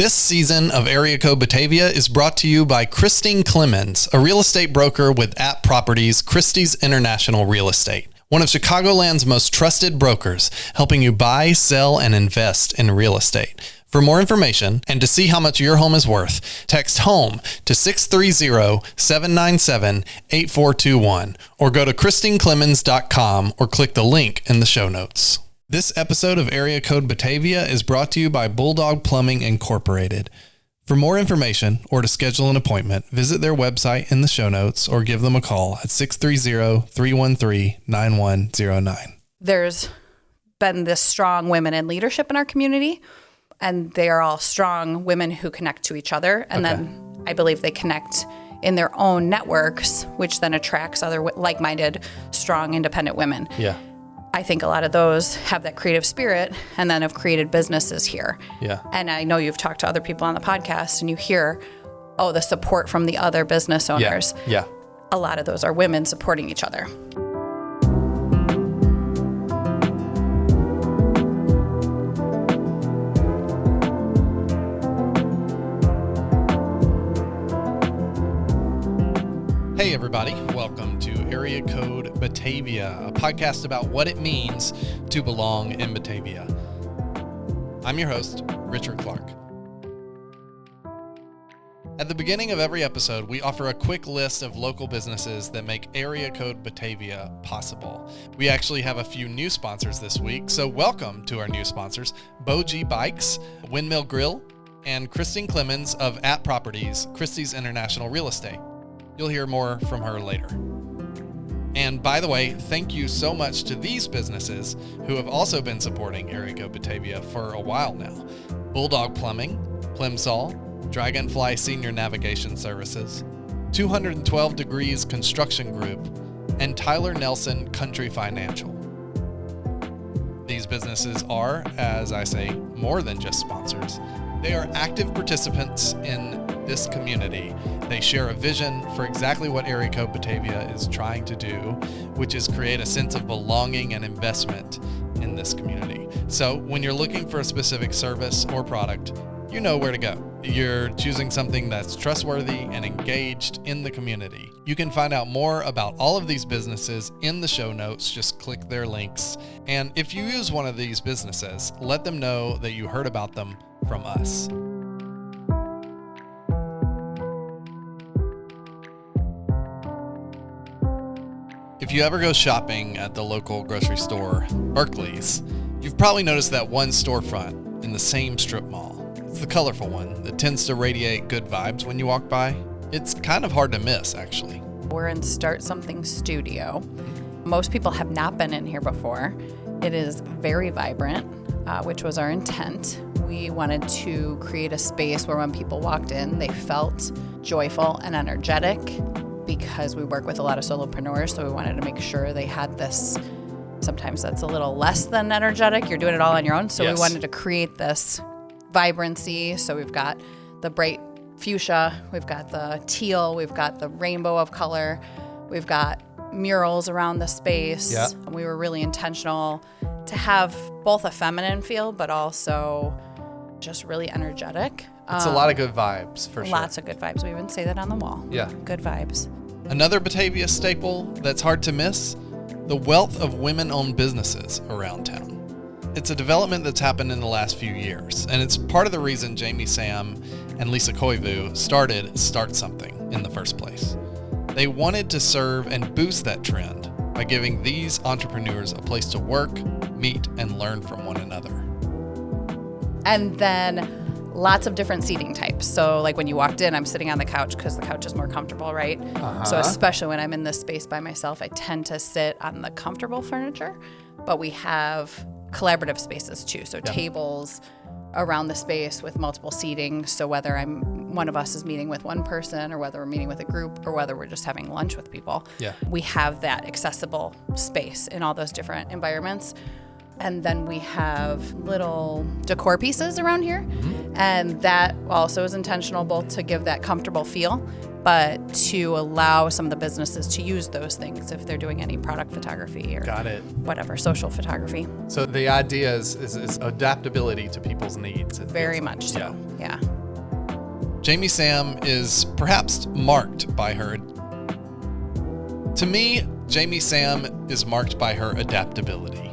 This season of Area Code Batavia is brought to you by Christine Clemens, a real estate broker with App Properties, Christie's International Real Estate. One of Chicagoland's most trusted brokers, helping you buy, sell, and invest in real estate. For more information and to see how much your home is worth, text HOME to 630-797-8421 or go to christineclemens.com or click the link in the show notes. This episode of Area Code Batavia is brought to you by Bulldog Plumbing Incorporated. For more information or to schedule an appointment, visit their website in the show notes or give them a call at 630-313-9109. There's been this strong women in leadership in our community, and they are all strong women who connect to each other. And then I believe they connect in their own networks, which then attracts other like-minded, strong, independent women. Yeah. I think a lot of those have that creative spirit and then have created businesses here. Yeah. And I know you've talked to other people on the podcast and you hear, the support from the other business owners. Yeah. A lot of those are women supporting each other. Hey everybody, welcome to Area Code Batavia, a podcast about what it means to belong in Batavia. I'm your host, Richard Clark. At the beginning of every episode, we offer a quick list of local businesses that make Area Code Batavia possible. We actually have a few new sponsors this week, so welcome to our new sponsors, Boji Bikes, Windmill Grill, and Christine Clemens of App Properties, Christie's International Real Estate. You'll hear more from her later. And by the way, thank you so much to these businesses who have also been supporting Area Code Batavia for a while now. Bulldog Plumbing, Plimsoll, Dragonfly Senior Navigation Services, 212 Degrees Construction Group, and Tyler Nelson Country Financial. These businesses are, as I say, more than just sponsors. They are active participants in this community. They share a vision for exactly what Area Code Batavia is trying to do, which is create a sense of belonging and investment in this community. So when you're looking for a specific service or product, you know where to go. You're choosing something that's trustworthy and engaged in the community. You can find out more about all of these businesses in the show notes. Just click their links. And if you use one of these businesses, let them know that you heard about them from us. If you ever go shopping at the local grocery store, Berkeley's, you've probably noticed that one storefront in the same strip mall. It's the colorful one that tends to radiate good vibes when you walk by. It's kind of hard to miss, actually. We're in Start Something Studio. Most people have not been in here before. It is very vibrant, which was our intent. We wanted to create a space where when people walked in, they felt joyful and energetic, because we work with a lot of solopreneurs, so we wanted to make sure they had this. Sometimes that's a little less than energetic. You're doing it all on your own. So We wanted to create this vibrancy. So we've got the bright fuchsia, we've got the teal, we've got the rainbow of color, we've got murals around the space. Yeah. And we were really intentional to have both a feminine feel, but also just really energetic. It's a lot of good vibes, for sure. Lots of good vibes. We even say that on the wall. Yeah. Good vibes. Another Batavia staple that's hard to miss, the wealth of women-owned businesses around town. It's a development that's happened in the last few years, and it's part of the reason Jamie Saam and Lisa Koivu started Start Something in the first place. They wanted to serve and boost that trend by giving these entrepreneurs a place to work, meet, and learn from one another. And then lots of different seating types. So like when you walked in, I'm sitting on the couch because the couch is more comfortable, right? So especially when I'm in this space by myself, I tend to sit on the comfortable furniture, but we have collaborative spaces too. So tables around the space with multiple seating. So whether one of us is meeting with one person or whether we're meeting with a group or whether we're just having lunch with people, we have that accessible space in all those different environments. And then we have little decor pieces around here. And that also is intentional, both to give that comfortable feel, but to allow some of the businesses to use those things if they're doing any product photography or whatever, social photography. So the idea is adaptability to people's needs. Very much so, yeah. Jamie Saam is perhaps marked by her. To me, Jamie Saam is marked by her adaptability.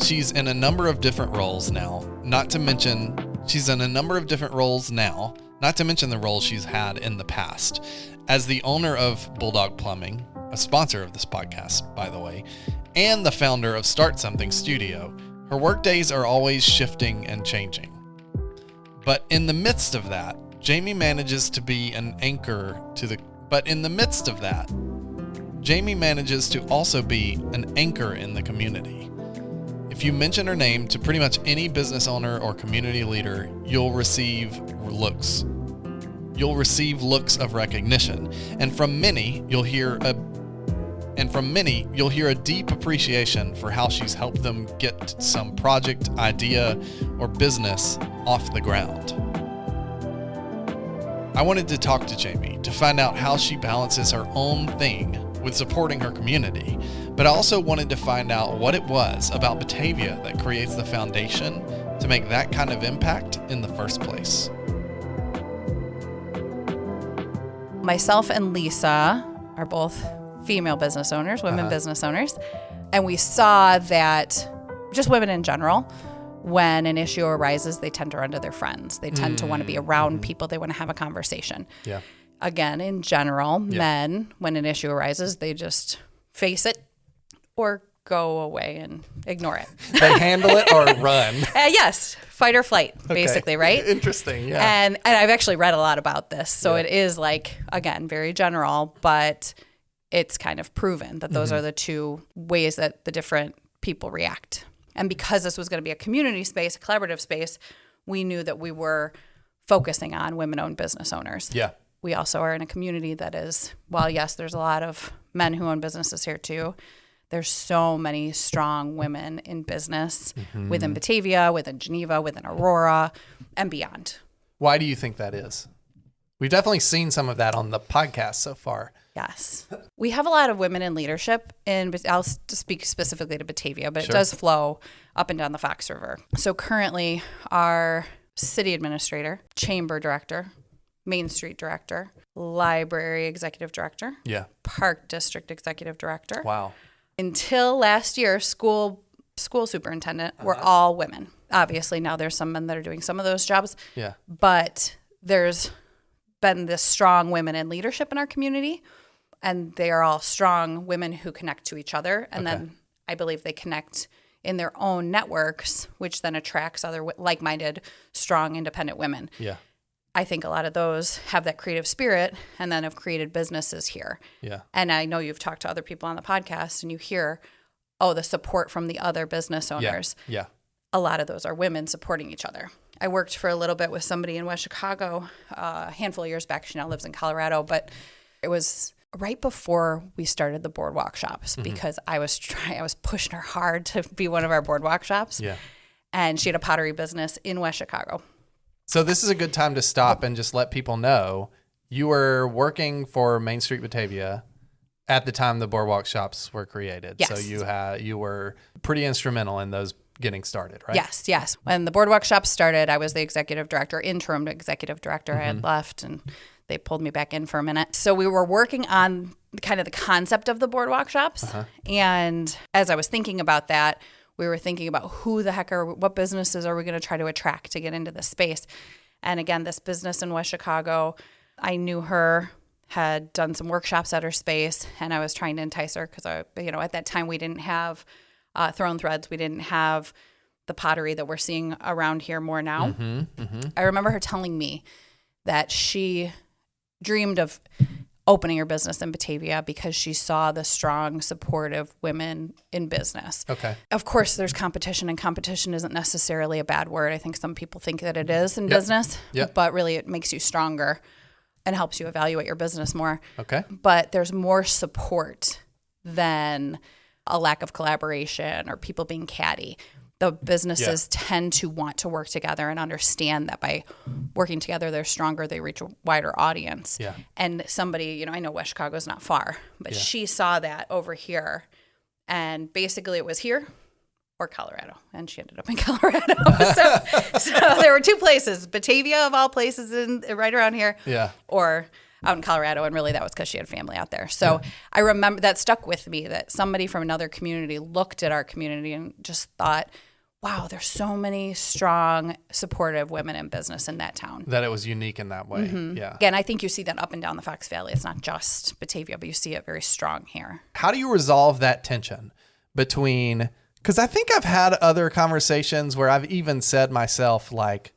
She's in a number of different roles now, not to mention the roles she's had in the past. As the owner of Bulldog Plumbing, a sponsor of this podcast, by the way, and the founder of Start Something Studio, her work days are always shifting and changing. But in the midst of that, Jamie manages to also be an anchor in the community. If you mention her name to pretty much any business owner or community leader, you'll receive looks. You'll receive looks of recognition, and from many, you'll hear a deep appreciation for how she's helped them get some project, idea, or business off the ground. I wanted to talk to Jamie to find out how she balances her own thing with supporting her community, but I also wanted to find out what it was about Batavia that creates the foundation to make that kind of impact in the first place. Myself and Lisa are both female business owners, women business owners, and we saw that just women in general, when an issue arises, they tend to run to their friends. They tend to want to be around people. They want to have a conversation. Yeah. Again, in general, men, when an issue arises, they just face it or go away and ignore it. They handle it or run. Yes, fight or flight, basically, right? Interesting, yeah. And I've actually read a lot about this. So it is again, very general, but it's kind of proven that those are the two ways that the different people react. And because this was going to be a community space, a collaborative space, we knew that we were focusing on women-owned business owners. Yeah. We also are in a community that is, while yes, there's a lot of men who own businesses here too, there's so many strong women in business within Batavia, within Geneva, within Aurora, and beyond. Why do you think that is? We've definitely seen some of that on the podcast so far. Yes. We have a lot of women in leadership, and I'll speak specifically to Batavia, but it does flow up and down the Fox River. So currently our city administrator, chamber director, Main Street director, library executive director, park district executive director. Wow. Until last year, school superintendent were all women. Obviously now there's some men that are doing some of those jobs. Yeah. But there's been this strong women in leadership in our community, and they are all strong women who connect to each other. And then I believe they connect in their own networks, which then attracts other like-minded, strong, independent women. Yeah. I think a lot of those have that creative spirit and then have created businesses here. Yeah. And I know you've talked to other people on the podcast and you hear, the support from the other business owners. Yeah. A lot of those are women supporting each other. I worked for a little bit with somebody in West Chicago a handful of years back. She now lives in Colorado, but it was right before we started the boardwalk shops because I was pushing her hard to be one of our boardwalk shops. Yeah. And she had a pottery business in West Chicago. So this is a good time to stop and just let people know you were working for Main Street Batavia at the time the boardwalk shops were created. Yes. So you were pretty instrumental in those getting started, right? Yes. When the boardwalk shops started, I was the executive director, interim executive director. I had left and they pulled me back in for a minute. So we were working on kind of the concept of the boardwalk shops. And as I was thinking about that, we were thinking about what businesses are we going to try to attract to get into this space. And again, this business in West Chicago, I knew her, had done some workshops at her space, and I was trying to entice her because at that time we didn't have Thrown Threads. We didn't have the pottery that we're seeing around here more now. I remember her telling me that she dreamed of opening her business in Batavia because she saw the strong, supportive women in business. Okay. Of course, there's competition, and competition isn't necessarily a bad word. I think some people think that it is in business, but really it makes you stronger and helps you evaluate your business more. Okay. But there's more support than a lack of collaboration or people being catty. The businesses tend to want to work together and understand that by working together, they're stronger, they reach a wider audience. Yeah. And somebody, I know West Chicago's not far, but she saw that over here. And basically it was here or Colorado. And she ended up in Colorado. so there were two places, Batavia of all places right around here, or out in Colorado. And really that was because she had family out there. So I remember that stuck with me, that somebody from another community looked at our community and just thought, wow, there's so many strong, supportive women in business in that town. That it was unique in that way. Yeah. Again, I think you see that up and down the Fox Valley. It's not just Batavia, but you see it very strong here. How do you resolve that tension between, because I think I've had other conversations where I've even said myself, like,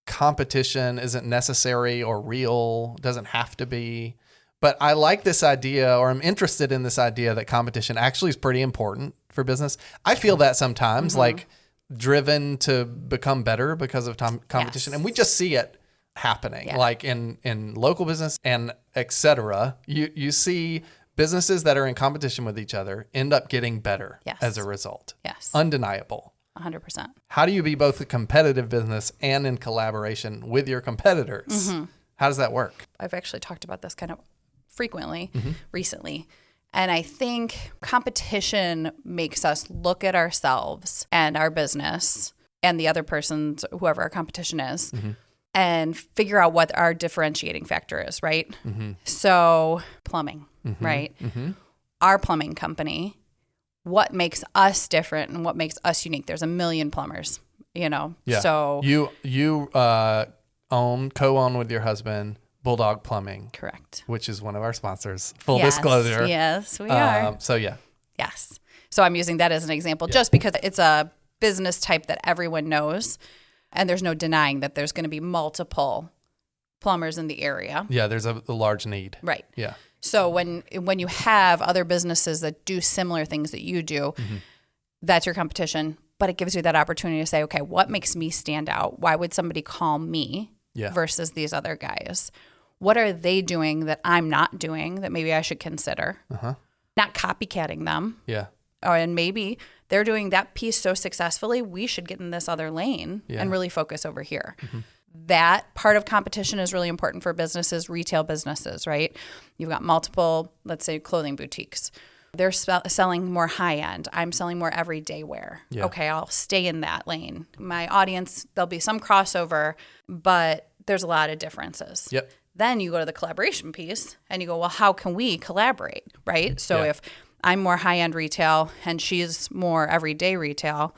competition isn't necessary or real, doesn't have to be. But I like this idea, or I'm interested in this idea that competition actually is pretty important for business. I feel that sometimes, like driven to become better because of competition. And we just see it happening, like in local business and et cetera. You see businesses that are in competition with each other end up getting better as a result. Yes. Undeniable. 100%. How do you be both a competitive business and in collaboration with your competitors? How does that work? I've actually talked about this kind of frequently recently. And I think competition makes us look at ourselves and our business and the other person's, whoever our competition is, and figure out what our differentiating factor is, right? So plumbing, right? Our plumbing company, what makes us different and what makes us unique? There's a million plumbers, So you co-own with your husband Bulldog Plumbing. Correct. Which is one of our sponsors. Full disclosure. Yes, we are. Yes. So I'm using that as an example just because it's a business type that everyone knows, and there's no denying that there's going to be multiple plumbers in the area. Yeah, there's a large need. Right. Yeah. So when you have other businesses that do similar things that you do, that's your competition, but it gives you that opportunity to say, okay, what makes me stand out? Why would somebody call me versus these other guys? What are they doing that I'm not doing that maybe I should consider? Not copycatting them. Yeah. And maybe they're doing that piece so successfully, we should get in this other lane and really focus over here. That part of competition is really important for businesses, retail businesses, right? You've got multiple, let's say, clothing boutiques. They're selling more high end. I'm selling more everyday wear. Yeah. Okay, I'll stay in that lane. My audience, there'll be some crossover, but there's a lot of differences. Yep. Then you go to the collaboration piece and you go, well, how can we collaborate, right? So if I'm more high-end retail and she's more everyday retail,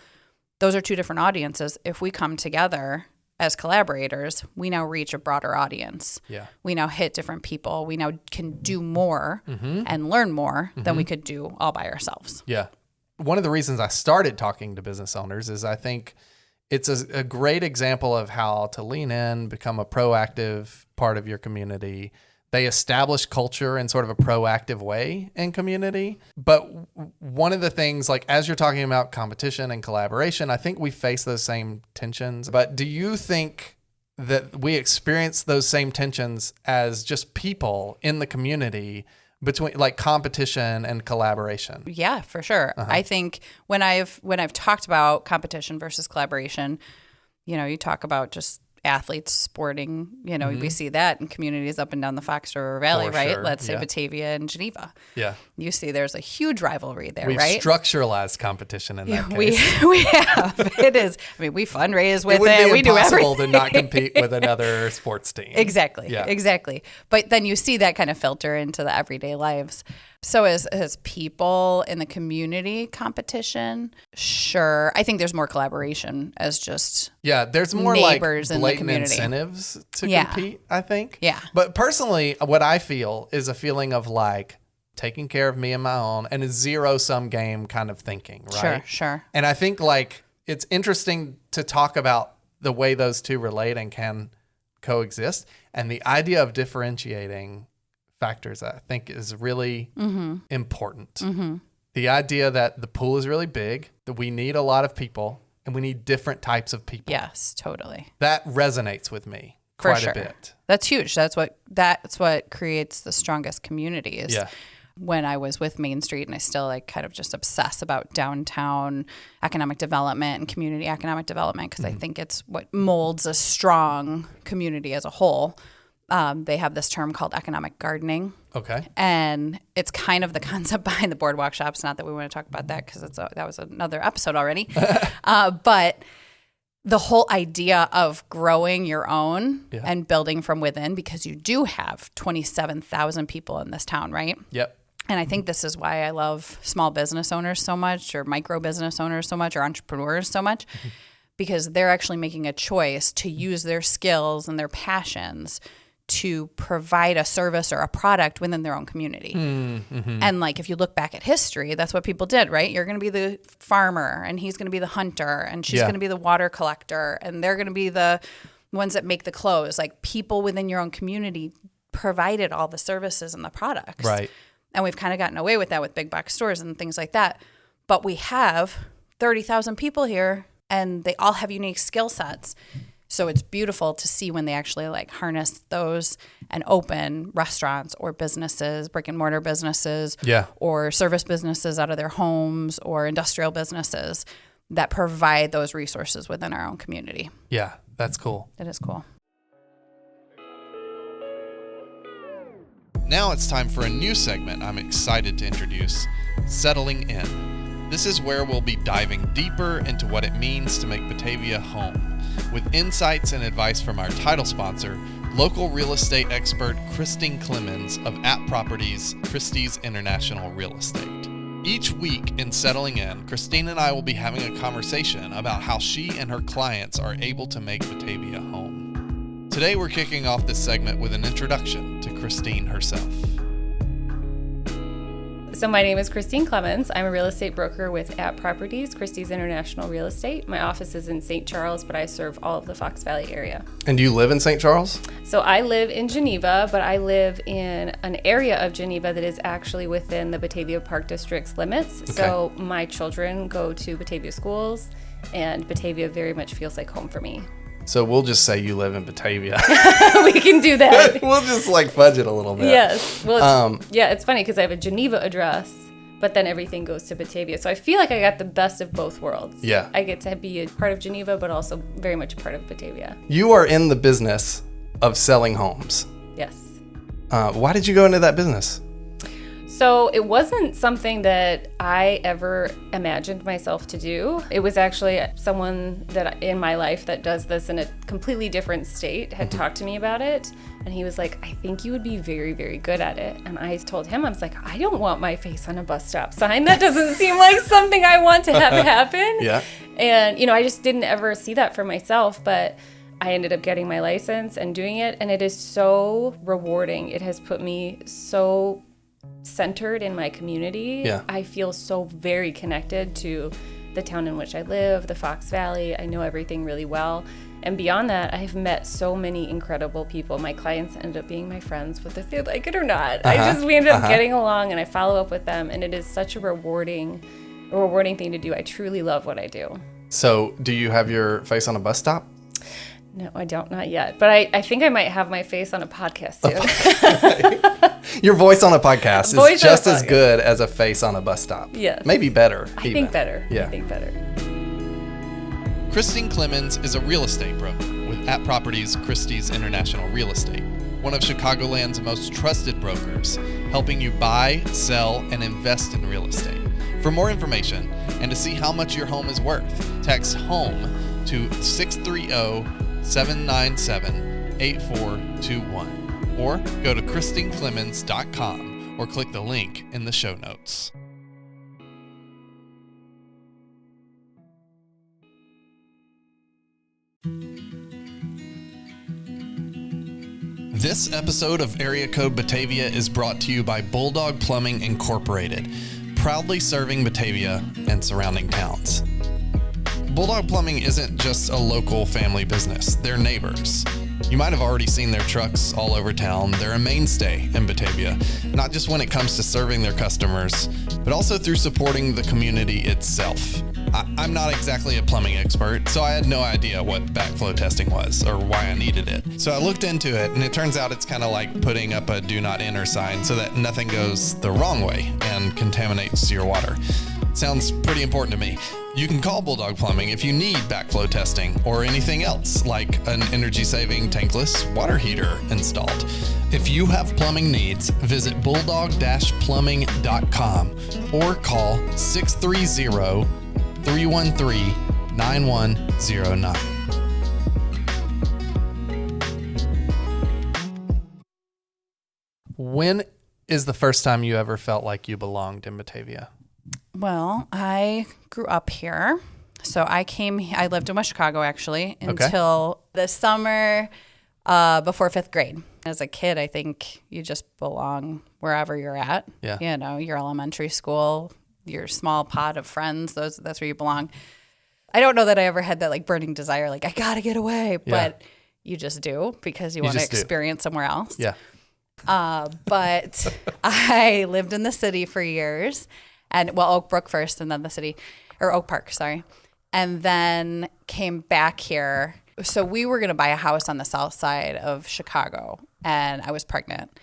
those are two different audiences. If we come together as collaborators, we now reach a broader audience. Yeah. We now hit different people. We now can do more and learn more than we could do all by ourselves. Yeah. One of the reasons I started talking to business owners is I think it's a great example of how to lean in, become a proactive part of your community. They establish culture in sort of a proactive way in community. But one of the things, like as you're talking about competition and collaboration, I think we face those same tensions. But do you think that we experience those same tensions as just people in the community between like competition and collaboration? Yeah, for sure. I think when I've talked about competition versus collaboration, you talk about just athletes sporting, we see that in communities up and down the Fox River Valley, right? Sure. Let's say Batavia and Geneva. Yeah. You see there's a huge rivalry there, We've right? We've structuralized competition in that case. We have. It is. I mean, we fundraise with it. We do everything. It would be impossible to not compete with another sports team. Exactly. Yeah. Exactly. But then you see that kind of filter into the everyday lives. So as people in the community competition, sure. I think there's more collaboration as just there's more neighbors like in the community. Incentives to compete, I think. Yeah. But personally, what I feel is a feeling of like taking care of me and my own and a zero-sum game kind of thinking, right? Sure. And I think like it's interesting to talk about the way those two relate and can coexist. And the idea of differentiating factors, I think, is really important. The idea that the pool is really big, that we need a lot of people, and we need different types of people. Yes, totally. That resonates with me quite a bit. That's huge. That's what creates the strongest communities. Yeah. when I was with Main Street, and I still like kind of just obsess about downtown economic development and community economic development because I think it's what molds a strong community as a whole. They have this term called economic gardening. Okay. And it's kind of the concept behind the boardwalk shops. Not that we want to talk about that because that was another episode already. But the whole idea of growing your own and building from within, because you do have 27,000 people in this town, right? Yep. And I think this is why I love small business owners so much, or micro business owners so much, or entrepreneurs so much, because they're actually making a choice to use their skills and their passions to provide a service or a product within their own community. And like, if you look back at history, that's what people did, right? You're going to be the farmer and he's going to be the hunter and she's going to be the water collector and they're going to be the ones that make the clothes. Like, people within your own community provided all the services and the products. Right. And we've kind of gotten away with that with big box stores and things like that. But we have 30,000 people here and they all have unique skill sets. So it's beautiful to see when they actually like harness those and open restaurants or businesses, brick and mortar businesses, or service businesses out of their homes, or industrial businesses that provide those resources within our own community. Yeah, that's cool. It is cool. Now it's time for a new segment I'm excited to introduce, Settling In. This is where we'll be diving deeper into what it means to make Batavia home, with insights and advice from our title sponsor, local real estate expert Christine Clemens of App Properties, Christie's International Real Estate. Each week in Settling In, Christine and I will be having a conversation about how she and her clients are able to make Batavia home. Today we're kicking off this segment with an introduction to Christine herself. So my name is Christine Clemens. I'm a real estate broker with App Properties, Christie's International Real Estate. My office is in St. Charles, but I serve all of the Fox Valley area. And do you live in St. Charles? So I live in Geneva, but I live in an area of Geneva that is actually within the Batavia Park District's limits. Okay. So my children go to Batavia schools, and Batavia very much feels like home for me. So we'll just say you live in Batavia. We can do that. We'll just like fudge it a little bit. Yes. Well, it's funny because I have a Geneva address, but then everything goes to Batavia. So I feel like I got the best of both worlds. Yeah. I get to be a part of Geneva, but also very much a part of Batavia. You are in the business of selling homes. Yes. Why did you go into that business? So it wasn't something that I ever imagined myself to do. It was actually someone that in my life that does this in a completely different state had talked to me about it. And he was like, I think you would be very, very good at it. And I told him, I was like, I don't want my face on a bus stop sign. That doesn't seem like something I want to have happen. Yeah. And, I just didn't ever see that for myself. But I ended up getting my license and doing it. And it is so rewarding. It has put me so centered in my community. Yeah. I feel so very connected to the town in which I live, the Fox Valley. I know everything really well. And beyond that, I've met so many incredible people. My clients end up being my friends, whether they like it or not. We ended up getting along, and I follow up with them, and it is such a rewarding thing to do. I truly love what I do. So do you have your face on a bus stop? No, I don't, not yet. But I think I might have my face on a podcast soon. Your voice on a podcast is just as good as a face on a bus stop. Yes. Maybe better. I think better. Yeah. I think better. Christine Clemens is a real estate broker with App Properties, Christie's International Real Estate, one of Chicagoland's most trusted brokers, helping you buy, sell, and invest in real estate. For more information and to see how much your home is worth, text HOME to 630-797-8421 or go to christineclemens.com or click the link in the show notes. This episode of Area Code Batavia is brought to you by Bulldog Plumbing Incorporated, proudly serving Batavia and surrounding towns. Bulldog Plumbing isn't just a local family business, they're neighbors. You might have already seen their trucks all over town. They're a mainstay in Batavia, not just when it comes to serving their customers, but also through supporting the community itself. I'm not exactly a plumbing expert, so I had no idea what backflow testing was or why I needed it. So I looked into it, and it turns out it's kind of like putting up a do not enter sign so that nothing goes the wrong way and contaminates your water. Sounds pretty important to me. You can call Bulldog Plumbing if you need backflow testing or anything else like an energy-saving tankless water heater installed. If you have plumbing needs, visit bulldog-plumbing.com or call 630-313-9109. When is the first time you ever felt like you belonged in Batavia? Well, I grew up here. So I lived in West Chicago actually until the summer before 5th grade. As a kid, I think you just belong wherever you're at. Yeah. You know, your elementary school, your small pod of friends, that's where you belong. I don't know that I ever had that like burning desire, like I got to get away, but you just do because you want to experience somewhere else. Yeah. But I lived in the city for years. And Oak Brook first, and then the city, or Oak Park, sorry. And then came back here. So we were going to buy a house on the south side of Chicago, and I was pregnant.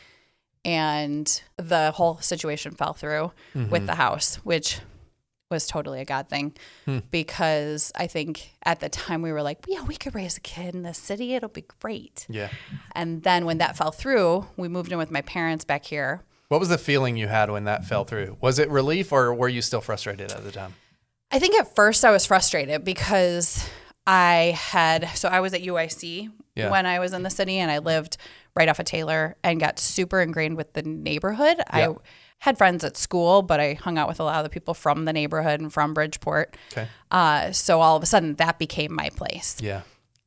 And the whole situation fell through with the house, which was totally a God thing because I think at the time we were like, yeah, we could raise a kid in the city. It'll be great. Yeah. And then when that fell through, we moved in with my parents back here. What was the feeling you had when that fell through? Was it relief or were you still frustrated at the time? I think at first I was frustrated because I was at UIC when I was in the city, and I lived right off of Taylor and got super ingrained with the neighborhood. I had friends at school, but I hung out with a lot of the people from the neighborhood and from Bridgeport. Okay. So all of a sudden that became my place. Yeah.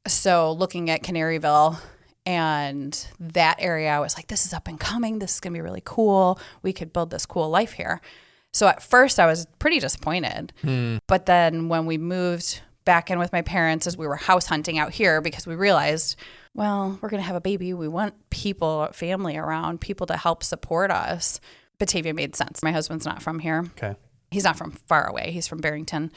So looking at Canaryville and that area, I was like, this is up and coming. This is going to be really cool. We could build this cool life here. So at first I was pretty disappointed. But then when we moved back in with my parents, as we were house hunting out here, because we realized, well, we're going to have a baby. We want family around, people to help support us. Batavia made sense. My husband's not from here. Okay. He's not from far away. He's from Barrington.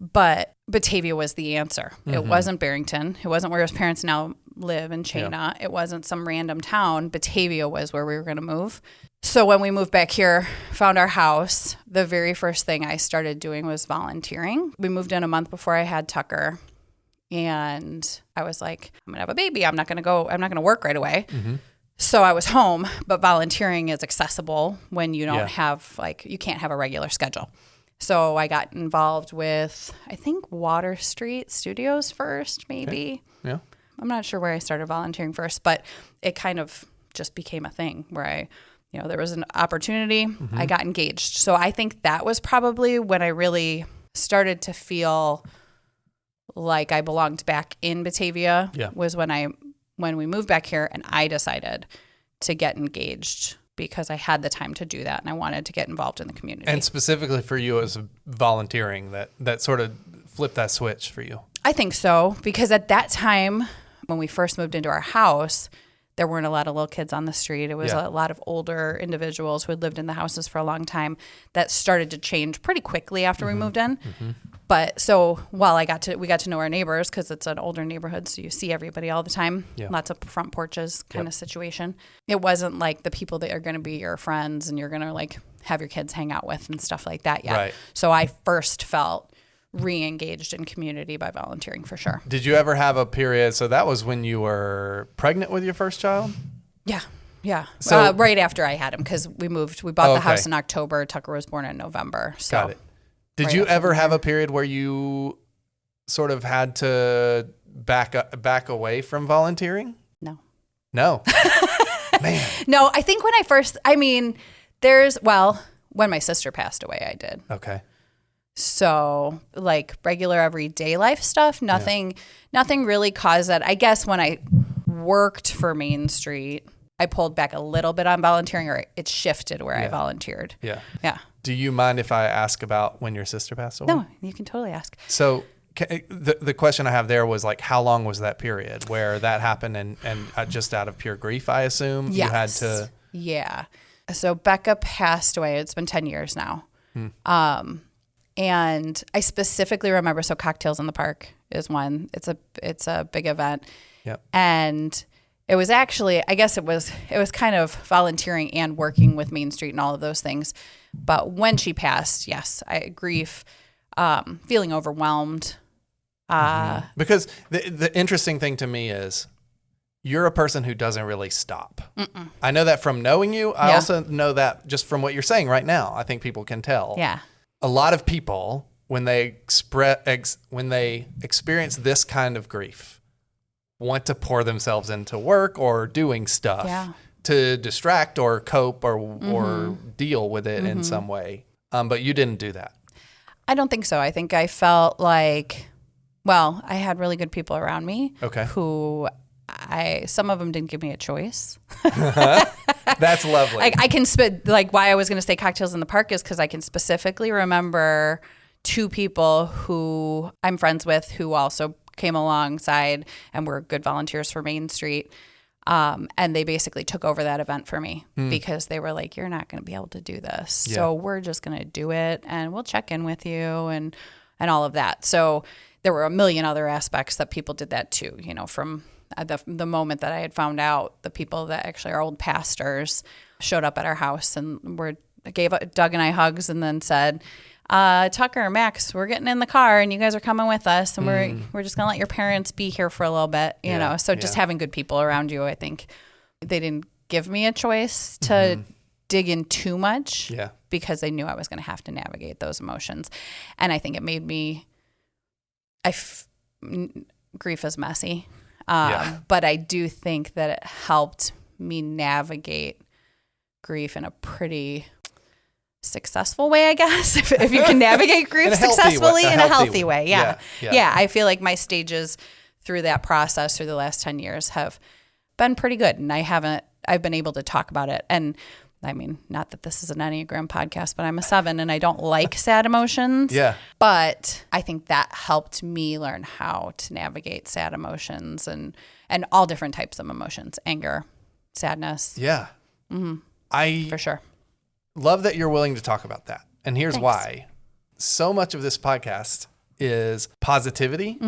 But Batavia was the answer. It wasn't Barrington. It wasn't where his parents now live in Chena. It wasn't some random town. Batavia was where we were going to move. So when we moved back here, found our house, the very first thing I started doing was volunteering. We moved in a month before I had Tucker. And I was like, I'm going to have a baby. I'm not going to work right away. So I was home, but volunteering is accessible when you don't have you can't have a regular schedule. So I got involved with, I think, Water Street Studios first, maybe. Okay. Yeah. I'm not sure where I started volunteering first, but it kind of just became a thing where there was an opportunity. I got engaged. So I think that was probably when I really started to feel like I belonged back in Batavia. Was when we moved back here and I decided to get engaged because I had the time to do that and I wanted to get involved in the community. And specifically for you, it was volunteering that sort of flipped that switch for you. I think so, because at that time, when we first moved into our house, there weren't a lot of little kids on the street. It was a lot of older individuals who had lived in the houses for a long time. That started to change pretty quickly after we moved in. But so while we got to know our neighbors, because it's an older neighborhood, so you see everybody all the time, lots of front porches kind of situation. It wasn't like the people that are going to be your friends and you're going to have your kids hang out with and stuff like that yet. Right. So I first felt re-engaged in community by volunteering for sure. Did you ever have a period? So that was when you were pregnant with your first child? Yeah. So right after I had him, because we bought the house in October. Tucker was born in November. So got it. Did you ever have a period where you sort of had to back away from volunteering? No. Man. No, I think when my sister passed away, I did. Okay. So regular everyday life stuff, nothing really caused that. I guess when I worked for Main Street, I pulled back a little bit on volunteering, or it shifted where I volunteered. Yeah. Yeah. Do you mind if I ask about when your sister passed away? No, you can totally ask. So the question I have there was how long was that period where that happened, and just out of pure grief, I assume you had to. Yeah. So Becca passed away. It's been 10 years now. And I specifically remember, so Cocktails in the Park is one. It's a big event. Yep. And it was actually, I guess it was kind of volunteering and working with Main Street and all of those things. But when she passed, yes, grief, feeling overwhelmed. Because the interesting thing to me is you're a person who doesn't really stop. Mm-mm. I know that from knowing you. I also know that just from what you're saying right now. I think people can tell. Yeah. A lot of people, when they experience this kind of grief, want to pour themselves into work or doing stuff to distract or cope or deal with it in some way. But you didn't do that. I don't think so. I think I felt like, well, I had really good people around me who some of them didn't give me a choice. That's lovely. I can why I was going to say Cocktails in the Park is because I can specifically remember two people who I'm friends with who also came alongside and were good volunteers for Main Street. And they basically took over that event for me because they were like, you're not going to be able to do this. Yeah. So we're just going to do it and we'll check in with you and all of that. So there were a million other aspects that people did that too, from the moment that I had found out, the people that actually are old pastors showed up at our house and gave Doug and I hugs and then said, Tucker, Max, we're getting in the car and you guys are coming with us and we're just going to let your parents be here for a little bit, you know? So just having good people around you, I think they didn't give me a choice to dig in too much because they knew I was going to have to navigate those emotions. And I think it made me, grief is messy. But I do think that it helped me navigate grief in a pretty successful way, I guess, if you can navigate grief successfully in a healthy way. Yeah. I feel like my stages through that process through the last 10 years have been pretty good. And I've been able to talk about it. And I mean, not that this is an Enneagram podcast, but I'm a 7 and I don't like sad emotions. Yeah. But I think that helped me learn how to navigate sad emotions and all different types of emotions, anger, sadness. Yeah. Mm-hmm. For sure. Love that you're willing to talk about that. And here's why. So much of this podcast is positivity.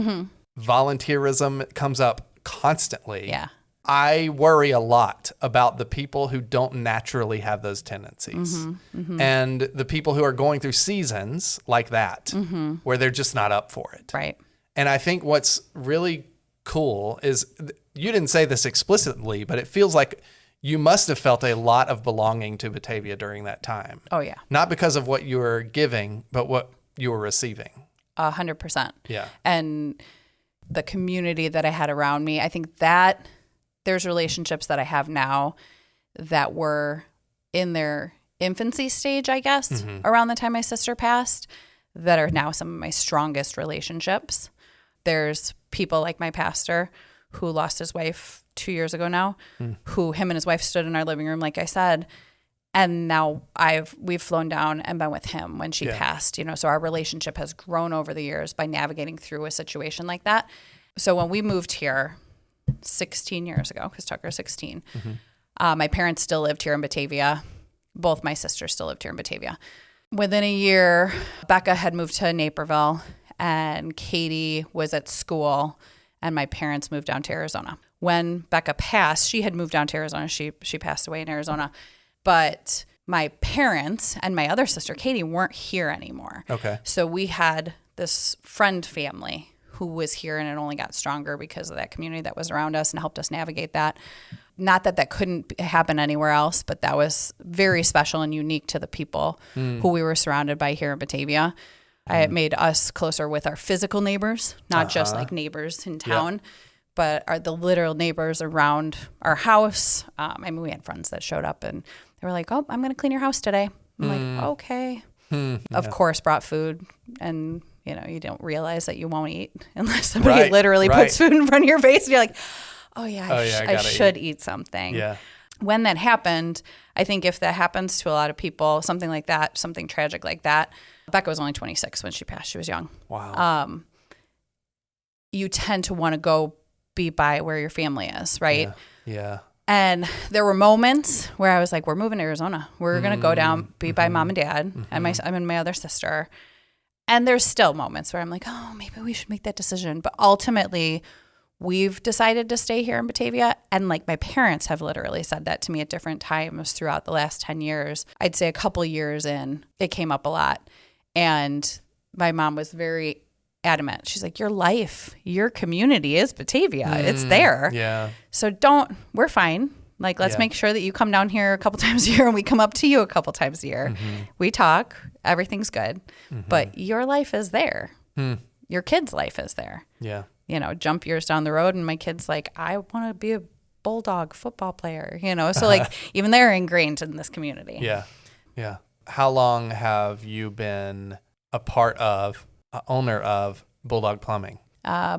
Volunteerism comes up constantly. Yeah. I worry a lot about the people who don't naturally have those tendencies and the people who are going through seasons like that where they're just not up for it. Right. And I think what's really cool is you didn't say this explicitly, but it feels like you must have felt a lot of belonging to Batavia during that time. Oh, yeah. Not because of what you were giving, but what you were receiving. 100%. Yeah. And the community that I had around me, I think that there's relationships that I have now that were in their infancy stage, I guess, around the time my sister passed, that are now some of my strongest relationships. There's people like my pastor who lost his wife 2 years ago now, who him and his wife stood in our living room, like I said, and now we've flown down and been with him when she passed, so our relationship has grown over the years by navigating through a situation like that. So when we moved here 16 years ago, because Tucker's 16, my parents still lived here in Batavia. Both my sisters still lived here in Batavia. Within a year, Becca had moved to Naperville and Katie was at school and my parents moved down to Arizona. When Becca passed, she had moved down to Arizona. She passed away in Arizona. But my parents and my other sister, Katie, weren't here anymore. Okay. So we had this friend family who was here, and it only got stronger because of that community that was around us and helped us navigate that. Not that that couldn't happen anywhere else, but that was very special and unique to the people who we were surrounded by here in Batavia. It made us closer with our physical neighbors, not just like neighbors in town, but the literal neighbors around our house. We had friends that showed up and they were like, "Oh, I'm going to clean your house today." I'm like, "Okay." Of course, brought food, and you don't realize that you won't eat unless somebody literally puts food in front of your face, and you're like, "Oh yeah, I should eat something." Yeah. When that happened, I think if that happens to a lot of people, something like that, something tragic like that. Becca was only 26 when she passed. She was young. Wow. You tend to want to go be by where your family is, right? Yeah. And there were moments where I was like, "We're moving to Arizona. We're gonna go down, be by mom and dad, and my other sister." And there's still moments where I'm like, oh, maybe we should make that decision. But ultimately, we've decided to stay here in Batavia. And like my parents have literally said that to me at different times throughout the last 10 years. I'd say a couple years in, it came up a lot. And my mom was very adamant. She's like, your life, your community is Batavia. It's there. Yeah. So we're fine. Like, let's make sure that you come down here a couple times a year and we come up to you a couple times a year. We talk, everything's good, but your life is there. Your kid's life is there. Yeah. You know, jump years down the road and my kid's like, I want to be a Bulldog football player, you know? So like, even they're ingrained in this community. Yeah. Yeah. How long have you been a part of, owner of Bulldog Plumbing?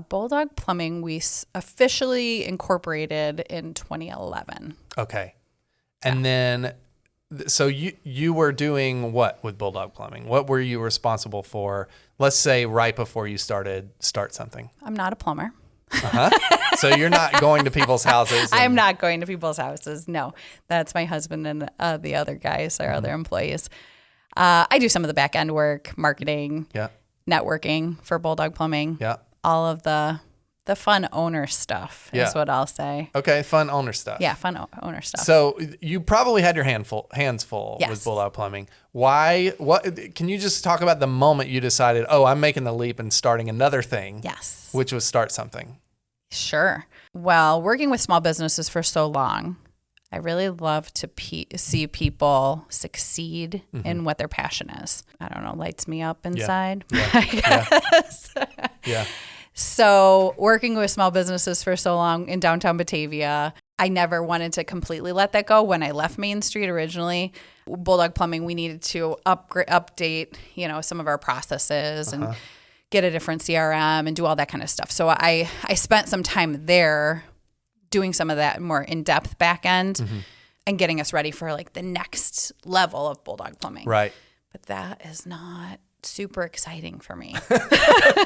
Bulldog Plumbing, we officially incorporated in 2011. Okay. And then, so you were doing what with Bulldog Plumbing? What were you responsible for? Let's say right before you start something. I'm not a plumber. So you're not going to people's houses? I'm not going to people's houses. No, that's my husband and the other guys, our other employees. I do some of the back end work, marketing, networking for Bulldog Plumbing. Yeah. All of the fun owner stuff is what I'll say. Okay, fun owner stuff. Yeah, fun owner stuff. So you probably had your hands full with Bulldog Plumbing. Why? What? Can you just talk about the moment you decided, oh, I'm making the leap and starting another thing? Yes. Which was start something. Sure. Well, working with small businesses for so long, I really love to see people succeed in what their passion is. I don't know, lights me up inside, I guess. Yeah. So working with small businesses for so long in downtown Batavia, I never wanted to completely let that go. When I left Main Street originally, Bulldog Plumbing, we needed to update, you know, some of our processes and get a different CRM and do all that kind of stuff. So I spent some time there doing some of that more in-depth back end and getting us ready for like the next level of Bulldog Plumbing. Right. But that is not super exciting for me.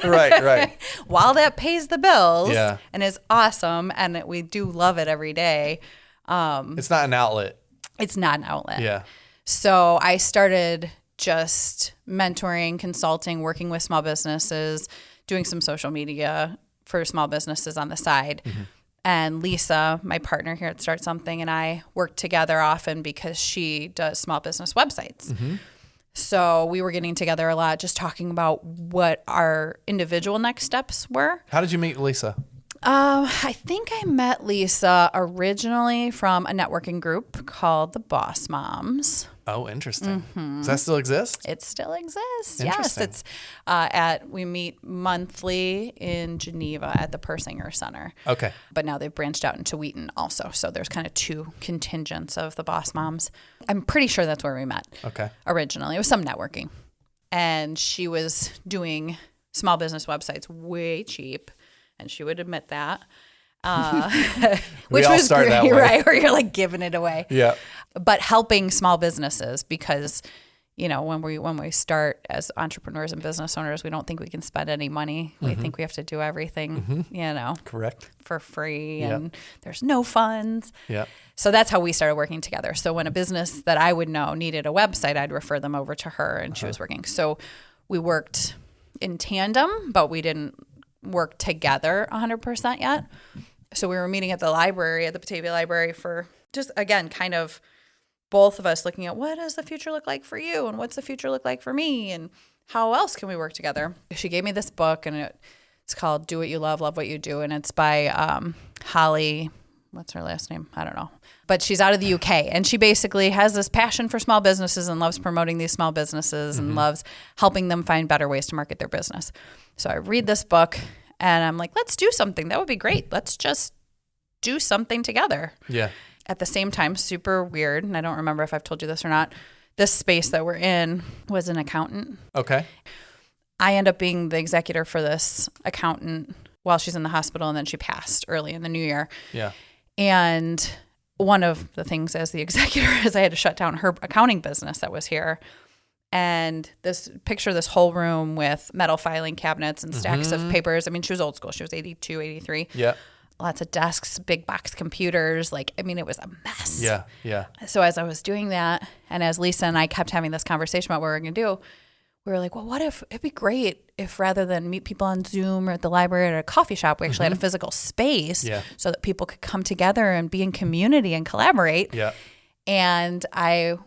Right. While that pays the bills and is awesome and we do love it every day. It's not an outlet. It's not an outlet. Yeah. So I started just mentoring, consulting, working with small businesses, doing some social media for small businesses on the side. And Lisa, my partner here at Start Something, and I work together often because she does small business websites. So we were getting together a lot, just talking about what our individual next steps were. How did you meet Lisa? I think I met Lisa originally from a networking group called the Boss Moms. Oh, interesting. Does that still exist? It still exists. Yes, it's we meet monthly in Geneva at the Persinger Center. Okay. But now they've branched out into Wheaton also. So there's kind of two contingents of the Boss Moms. I'm pretty sure that's where we met. Okay. Originally, it was some networking, and she was doing small business websites way cheap. And she would admit that, which was great, right? Where you're like giving it away. Yeah. But helping small businesses because, you know, when we start as entrepreneurs and business owners, we don't think we can spend any money. We think we have to do everything, you know, for free, and there's no funds. Yeah. So that's how we started working together. So when a business that I would know needed a website, I'd refer them over to her, and she was working. So we worked in tandem, but we didn't work together 100% yet. So we were meeting at the library, at the Batavia Library, for just, again, kind of both of us looking at what does the future look like for you and what's the future look like for me and how else can we work together. She gave me this book, and it's called Do What You Love, Love What You Do, and it's by Holly, what's her last name? I don't know. But she's out of the UK, and she basically has this passion for small businesses and loves promoting these small businesses and loves helping them find better ways to market their business. So I read this book, and I'm like, let's do something. That would be great. Let's just do something together. Yeah. At the same time, super weird, and I don't remember if I've told you this or not, this space that we're in was an accountant. Okay. I end up being the executor for this accountant while she's in the hospital, and then she passed early in the new year. Yeah. And one of the things as the executor is I had to shut down her accounting business that was here. And this whole room with metal filing cabinets and stacks of papers. I mean, she was old school. She was 82, 83. Yeah. Lots of desks, big box computers. Like, I mean, it was a mess. Yeah. Yeah. So as I was doing that, and as Lisa and I kept having this conversation about what we were going to do, we were like, well, what if it'd be great if rather than meet people on Zoom or at the library or at a coffee shop, we actually had a physical space so that people could come together and be in community and collaborate. Yeah. And I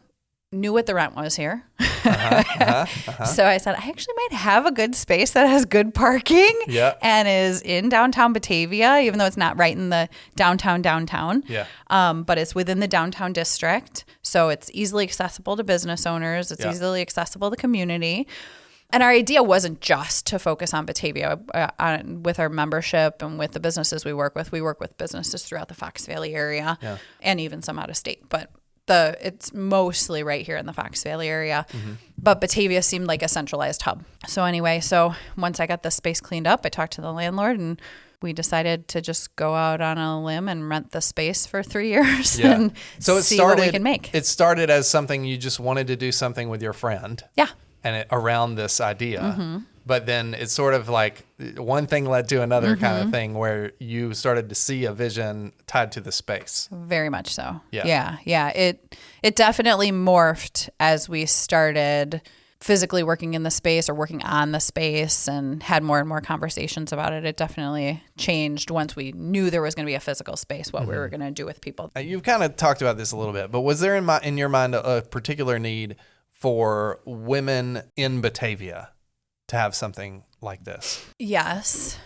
knew what the rent was here. So I said, I actually might have a good space that has good parking and is in downtown Batavia, even though it's not right in the downtown. Yeah. But it's within the downtown district. So it's easily accessible to business owners. It's easily accessible to community. And our idea wasn't just to focus on Batavia. With our membership and with the businesses we work with businesses throughout the Fox Valley area and even some out of state. But it's mostly right here in the Fox Valley area. But Batavia seemed like a centralized hub. So anyway, once I got the space cleaned up, I talked to the landlord and we decided to just go out on a limb and rent the space for 3 years and see what we can make. It started as something you just wanted to do something with your friend. Yeah. And around this idea. But then it's sort of like one thing led to another kind of thing where you started to see a vision tied to the space. Very much so. Yeah. It definitely morphed as we started physically working in the space or working on the space and had more and more conversations about it. It definitely changed once we knew there was going to be a physical space, what we were going to do with people. You've kind of talked about this a little bit, but was there in your mind a particular need for women in Batavia to have something like this? Yes.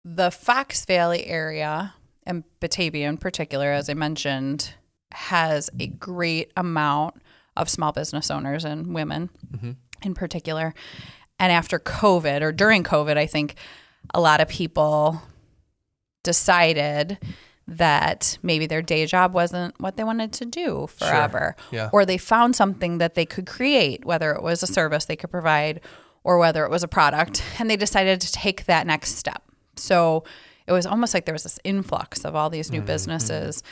The Fox Valley area and Batavia in particular, as I mentioned, has a great amount of small business owners and women in particular. And after COVID or during COVID, I think a lot of people decided that maybe their day job wasn't what they wanted to do forever. Sure. Yeah. Or they found something that they could create, whether it was a service they could provide or whether it was a product, and they decided to take that next step. So it was almost like there was this influx of all these new businesses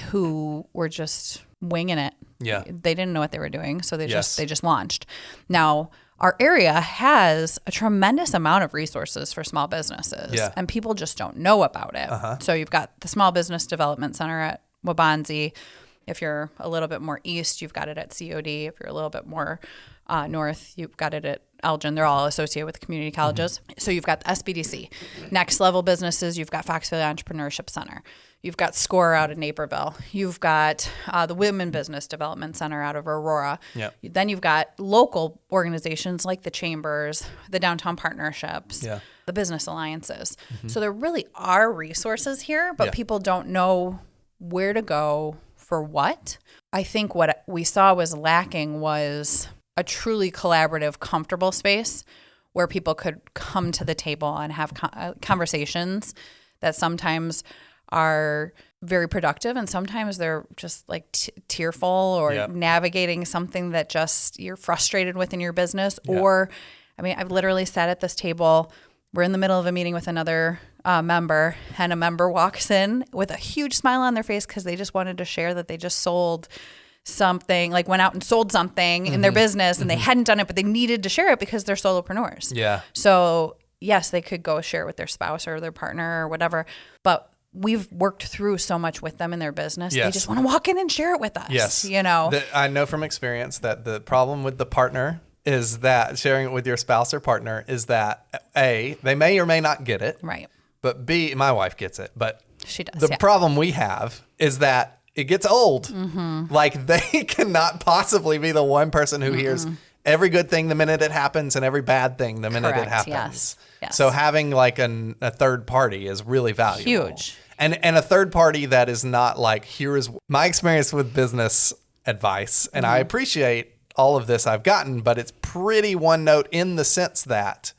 who were just winging it. Yeah. They didn't know what they were doing, so they just launched. Now, our area has a tremendous amount of resources for small businesses, and people just don't know about it. So you've got the Small Business Development Center at Waubonsie. If you're a little bit more east, you've got it at COD. If you're a little bit more north, you've got it at Elgin. They're all associated with community colleges. So you've got the SBDC. Next level businesses, you've got Fox Valley Entrepreneurship Center. You've got SCORE out of Naperville. You've got the Women Business Development Center out of Aurora. Yep. Then you've got local organizations like the Chambers, the Downtown Partnerships, the Business Alliances. So there really are resources here, but people don't know where to go for what. I think what we saw was lacking was a truly collaborative, comfortable space where people could come to the table and have conversations that sometimes are very productive and sometimes they're just like tearful or navigating something that just you're frustrated with in your business. Or, I mean, I've literally sat at this table. We're in the middle of a meeting with another member, and a member walks in with a huge smile on their face because they just wanted to share that they just sold something, like went out and sold something in their business and they hadn't done it, but they needed to share it because they're solopreneurs. Yeah. So yes, they could go share it with their spouse or their partner or whatever, but we've worked through so much with them in their business. They just want to walk in and share it with us. Yes. You know, I know from experience that the problem with the partner is that sharing it with your spouse or partner is that A, they may or may not get it. Right. But B, my wife gets it, but she does. The problem we have is that it gets old. Like they cannot possibly be the one person who hears every good thing the minute it happens and every bad thing the minute it happens. Yes. So having like a third party is really valuable. Huge. And a third party that is not like, here is my experience with business advice. And I appreciate all of this I've gotten, but it's pretty one note in the sense that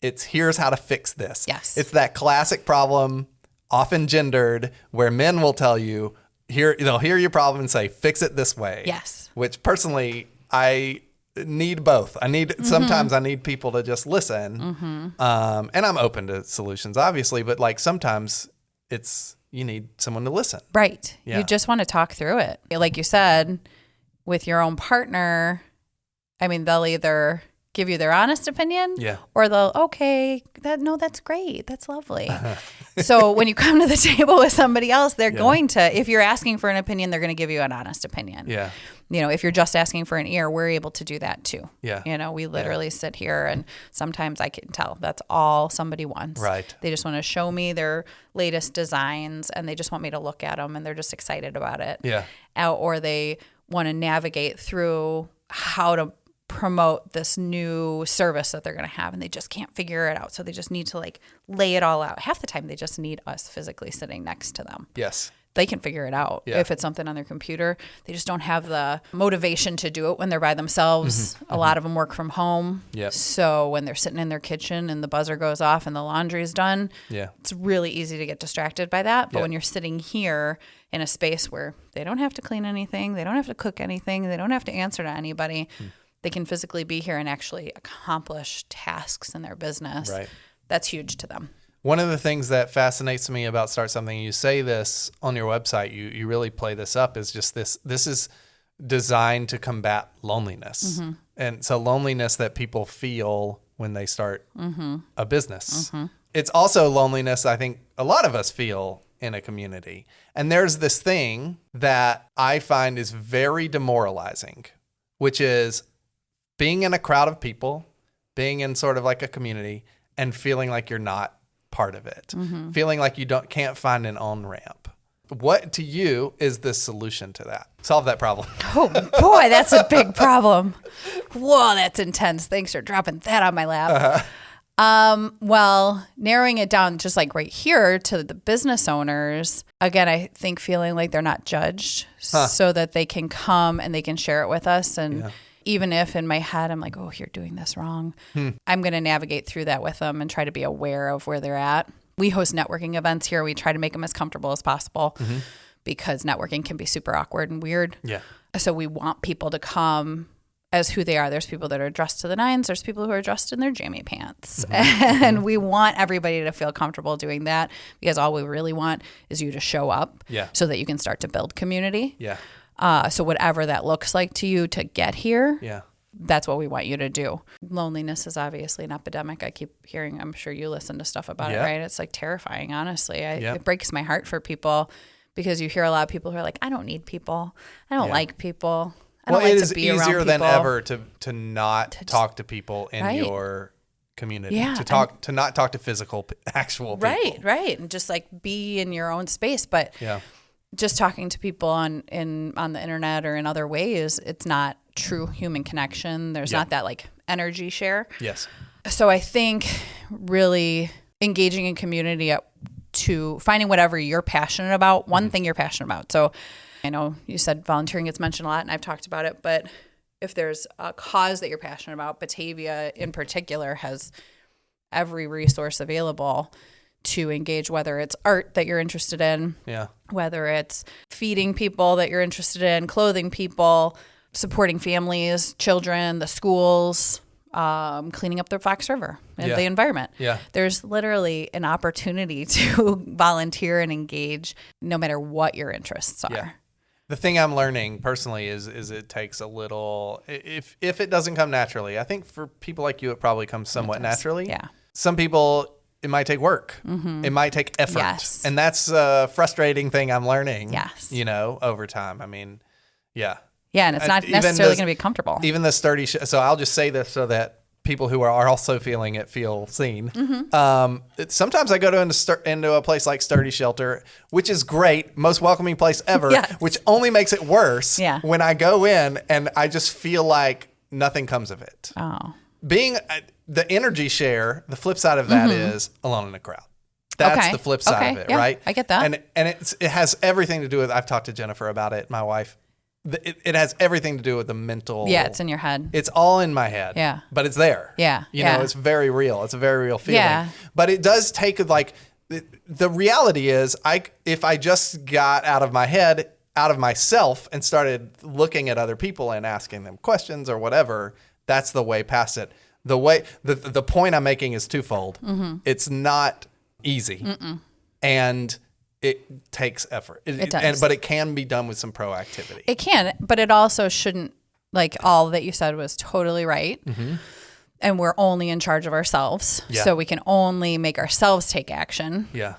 it's here's how to fix this. Yes. It's that classic problem, often gendered, where men will tell you, they'll hear your problem and say, fix it this way. Yes. Which personally, I need both. Sometimes I need people to just listen. And I'm open to solutions, obviously, but like sometimes you need someone to listen. Right. Yeah. You just want to talk through it. Like you said, with your own partner, I mean, they'll either give you their honest opinion, or they'll, that's great. That's lovely. So when you come to the table with somebody else, they're going to, if you're asking for an opinion, they're going to give you an honest opinion. Yeah. If you're just asking for an ear, we're able to do that too. Yeah. We literally sit here and sometimes I can tell that's all somebody wants. Right. They just want to show me their latest designs and they just want me to look at them and they're just excited about it. Yeah. Or they want to navigate through how to promote this new service that they're going to have and they just can't figure it out. So they just need to lay it all out. Half the time they just need us physically sitting next to them. Yes. They can figure it out. If it's something on their computer, they just don't have the motivation to do it when they're by themselves. A lot of them work from home. So when they're sitting in their kitchen and the buzzer goes off and the laundry's done, it's really easy to get distracted by that. But when you're sitting here in a space where they don't have to clean anything, they don't have to cook anything, they don't have to answer to anybody, they can physically be here and actually accomplish tasks in their business. Right. That's huge to them. One of the things that fascinates me about Start Something, you say this on your website, you really play this up, is just this is designed to combat loneliness. And so loneliness that people feel when they start a business. It's also loneliness I think a lot of us feel in a community. And there's this thing that I find is very demoralizing, which is being in a crowd of people, being in sort of like a community and feeling like you're not part of it, feeling like you can't find an on-ramp. What to you is the solution to that? Solve that problem. Oh boy, that's a big problem. Whoa, that's intense. Thanks for dropping that on my lap. Well, narrowing it down just right here to the business owners, again, I think feeling like they're not judged so that they can come and they can share it with us. And even if in my head I'm like, oh, you're doing this wrong, I'm going to navigate through that with them and try to be aware of where they're at. We host networking events here. We try to make them as comfortable as possible because networking can be super awkward and weird. Yeah. So we want people to come as who they are. There's people that are dressed to the nines. There's people who are dressed in their Jamie pants. And we want everybody to feel comfortable doing that because all we really want is you to show up so that you can start to build community. Yeah. So whatever that looks like to you to get here, that's what we want you to do. Loneliness is obviously an epidemic. I keep hearing, I'm sure you listen to stuff about it, right? It's terrifying, honestly. It breaks my heart for people because you hear a lot of people who are like, I don't need people. I don't like people. I don't like to be around people. It is easier than ever to not talk to people in your community, to not talk to actual people. Right. And just be in your own space. But just talking to people on the internet or in other ways, it's not true human connection. There's not that energy share. Yes. So I think really engaging in community to finding whatever you're passionate about, one thing you're passionate about. So I know you said volunteering gets mentioned a lot and I've talked about it, but if there's a cause that you're passionate about, Batavia in particular has every resource available to engage, whether it's art that you're interested in, whether it's feeding people that you're interested in, clothing people, supporting families, children, the schools, cleaning up the Fox River and the environment. Yeah. There's literally an opportunity to volunteer and engage no matter what your interests are. Yeah. The thing I'm learning personally is it takes a little, if it doesn't come naturally, I think for people like you, it probably comes somewhat naturally. Yeah. Some people, it might take work. It might take effort. Yes. And that's a frustrating thing I'm learning, yes. Over time. I mean, Yeah, and it's not necessarily going to be comfortable. Even the sturdy, so I'll just say this so that people who are also feeling it feel seen. Sometimes I go into a place like Sturdy Shelter, which is great, most welcoming place ever, which only makes it worse when I go in and I just feel like nothing comes of it. Oh. Being the energy share, the flip side of that is alone in a crowd. That's the flip side of it, right? I get that. And it has everything to do with, I've talked to Jennifer about it, my wife. It has everything to do with the mental. Yeah, it's in your head. It's all in my head. Yeah. But it's there. Yeah. It's very real. It's a very real feeling. Yeah. But it does take the reality is if I just got out of my head, out of myself and started looking at other people and asking them questions or whatever, that's the way past it. The point I'm making is twofold. It's not easy. And it takes effort. It does. But it can be done with some proactivity. It can, but it also shouldn't, all that you said was totally right. and we're only in charge of ourselves. Yeah. So we can only make ourselves take action. Yeah.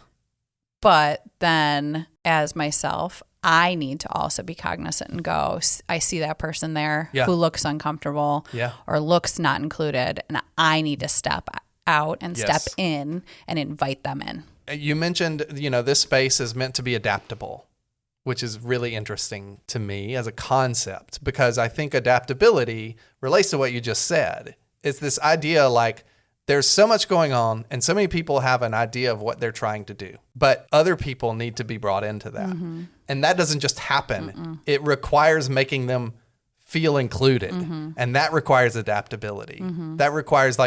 But then as myself, I need to also be cognizant and go, I see that person there Yeah. who looks uncomfortable Yeah. or looks not included. And I need to step out and Yes. step in and invite them in. You mentioned, this space is meant to be adaptable, which is really interesting to me as a concept, because I think adaptability relates to what you just said. It's this idea like there's so much going on and so many people have an idea of what they're trying to do, but other people need to be brought into that. Mm-hmm. And that doesn't just happen. It requires making them feel included. And that requires adaptability. That requires